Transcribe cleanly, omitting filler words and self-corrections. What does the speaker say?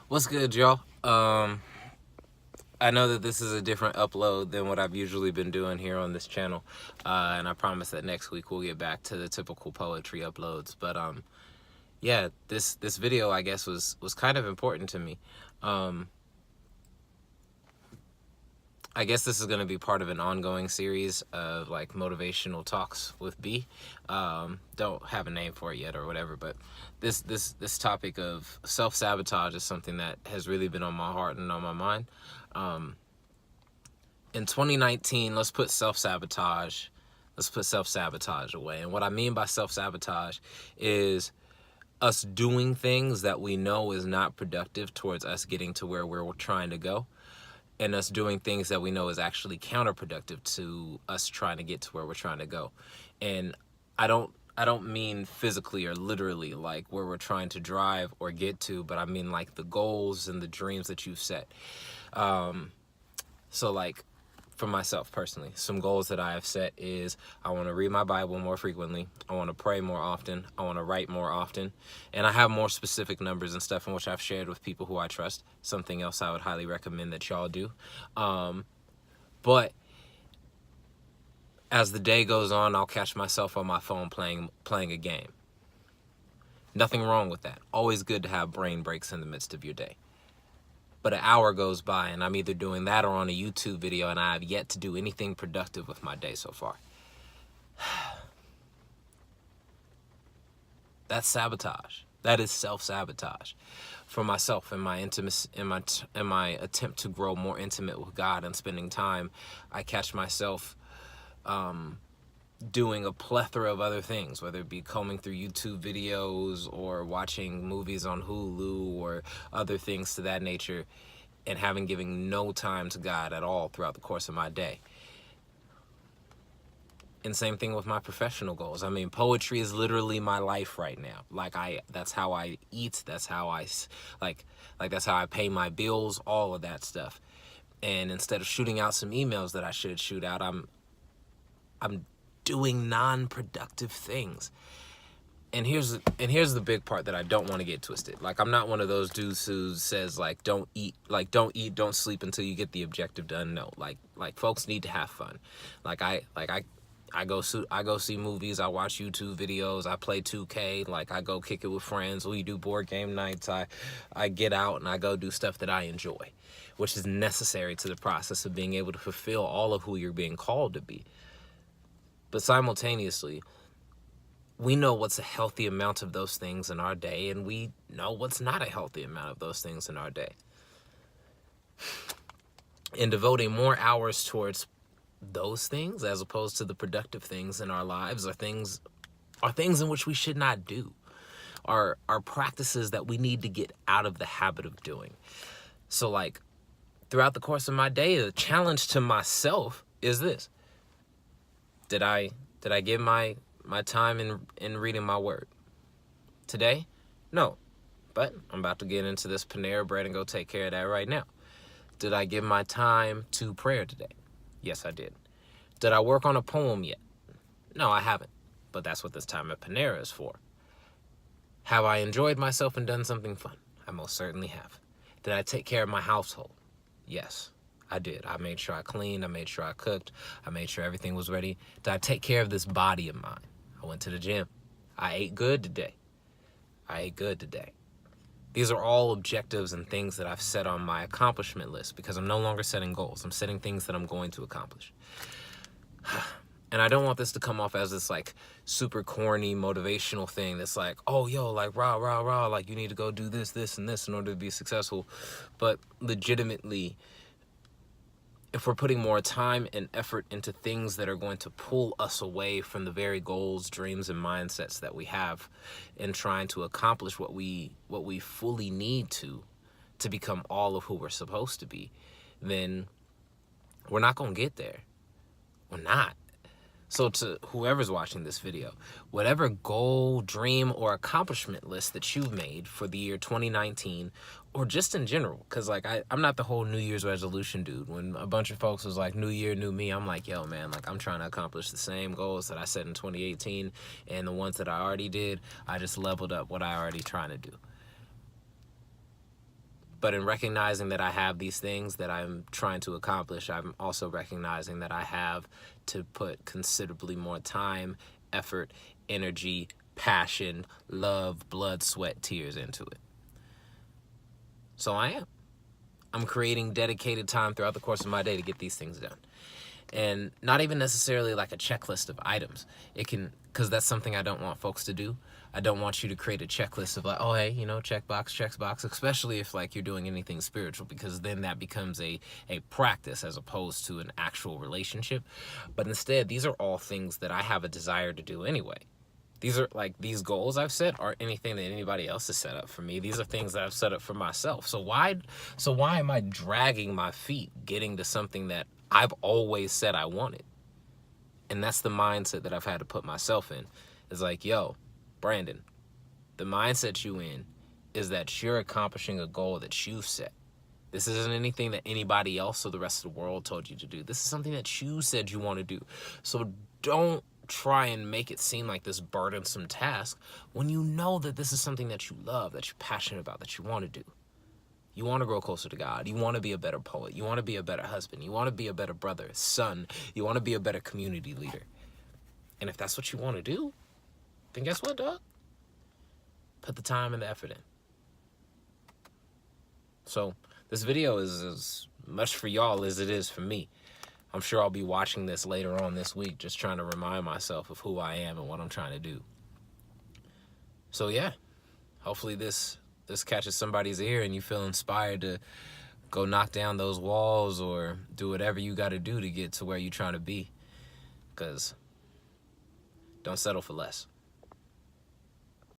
What's good, y'all? I know that this is a different upload than what I've usually been doing here on this channel, and I promise that next week we'll get back to the typical poetry uploads. But yeah, this video I guess was kind of important to me. Um, I guess this is going to be part of an ongoing series of like motivational talks with B. Don't have a name for it yet or whatever, but this topic of self-sabotage is something that has really been on my heart and on my mind. In 2019, let's put self-sabotage away. And what I mean by self-sabotage is us doing things that we know is not productive towards us getting to where we're trying to go, and us doing things that we know is actually counterproductive to us trying to get to where we're trying to go. And I don't mean physically or literally like where we're trying to drive or get to, but I mean like the goals and the dreams that you've set. So like for myself personally, some goals that I have set is I want to read my Bible more frequently. I want to pray more often. I want to write more often. And I have more specific numbers and stuff in which I've shared with people who I trust. Something else I would highly recommend that y'all do. But as the day goes on, I'll catch myself on my phone playing a game. Nothing wrong with that. Always good to have brain breaks in the midst of your day. But an hour goes by and I'm either doing that or on a YouTube video, and I have yet to do anything productive with my day so far. That's sabotage. That is self-sabotage for myself in my intimacy, in my attempt to grow more intimate with God and spending time. I catch myself doing a plethora of other things, whether it be combing through YouTube videos or watching movies on Hulu or other things to that nature, and having given no time to God at all throughout the course of my day. And same thing with my professional goals. I mean, poetry is literally my life right now. Like that's how I eat. That's how that's how I pay my bills, all of that stuff. And instead of shooting out some emails that I should shoot out, I'm doing non-productive things. And here's the big part that I don't want to get twisted. Like, I'm not one of those dudes who says don't eat, don't sleep until you get the objective done. No, like folks need to have fun. I go see movies, I watch YouTube videos, I play 2K, like I go kick it with friends, we do board game nights, I get out and I go do stuff that I enjoy, which is necessary to the process of being able to fulfill all of who you're being called to be. But simultaneously, we know what's a healthy amount of those things in our day, and we know what's not a healthy amount of those things in our day. And devoting more hours towards those things as opposed to the productive things in our lives are things in which we should not do, are practices that we need to get out of the habit of doing. So like throughout the course of my day, the challenge to myself is this: Did I give my time in reading my word today? No, but I'm about to get into this Panera Bread and go take care of that right now. Did I give my time to prayer today? Yes, I did. Did I work on a poem yet? No, I haven't, but that's what this time at Panera is for. Have I enjoyed myself and done something fun? I most certainly have. Did I take care of my household? Yes, I did. I made sure I cleaned. I made sure I cooked. I made sure everything was ready. Did I take care of this body of mine? I went to the gym. I ate good today. These are all objectives and things that I've set on my accomplishment list, because I'm no longer setting goals. I'm setting things that I'm going to accomplish. And I don't want this to come off as this like super corny motivational thing that's like, oh, yo, like rah, rah, rah, like you need to go do this, this, and this in order to be successful. But legitimately, if we're putting more time and effort into things that are going to pull us away from the very goals, dreams, and mindsets that we have in trying to accomplish what we fully need to become all of who we're supposed to be, then we're not going to get there. We're not. So to whoever's watching this video, whatever goal, dream, or accomplishment list that you've made for the year 2019, or just in general, because like I'm not the whole New Year's resolution dude. When a bunch of folks was like, new year, new me, I'm like, yo, man, like I'm trying to accomplish the same goals that I set in 2018, and the ones that I already did, I just leveled up what I already trying to do. But in recognizing that I have these things that I'm trying to accomplish, I'm also recognizing that I have to put considerably more time, effort, energy, passion, love, blood, sweat, tears into it. So I'm creating dedicated time throughout the course of my day to get these things done. And not even necessarily like a checklist of items. It can, because that's something I don't want folks to do. I don't want you to create a checklist of like, oh, hey, you know, check box, especially if like you're doing anything spiritual, because then that becomes a practice as opposed to an actual relationship. But instead, these are all things that I have a desire to do anyway. These are like, these goals I've set aren't anything that anybody else has set up for me. These are things that I've set up for myself. So why am I dragging my feet getting to something that I've always said I wanted? And that's the mindset that I've had to put myself in. It's like, yo, Brandon, the mindset you in is that you're accomplishing a goal that you've set. This isn't anything that anybody else or the rest of the world told you to do. This is something that you said you want to do. So don't try and make it seem like this burdensome task when you know that this is something that you love, that you're passionate about, that you want to do. You want to grow closer to God. You want to be a better poet. You want to be a better husband. You want to be a better brother, son. You want to be a better community leader. And if that's what you want to do, then guess what, dog? Put the time and the effort in. So this video is as much for y'all as it is for me. I'm sure I'll be watching this later on this week, just trying to remind myself of who I am and what I'm trying to do. So yeah, hopefully this catches somebody's ear and you feel inspired to go knock down those walls or do whatever you got to do to get to where you're trying to be. Because don't settle for less.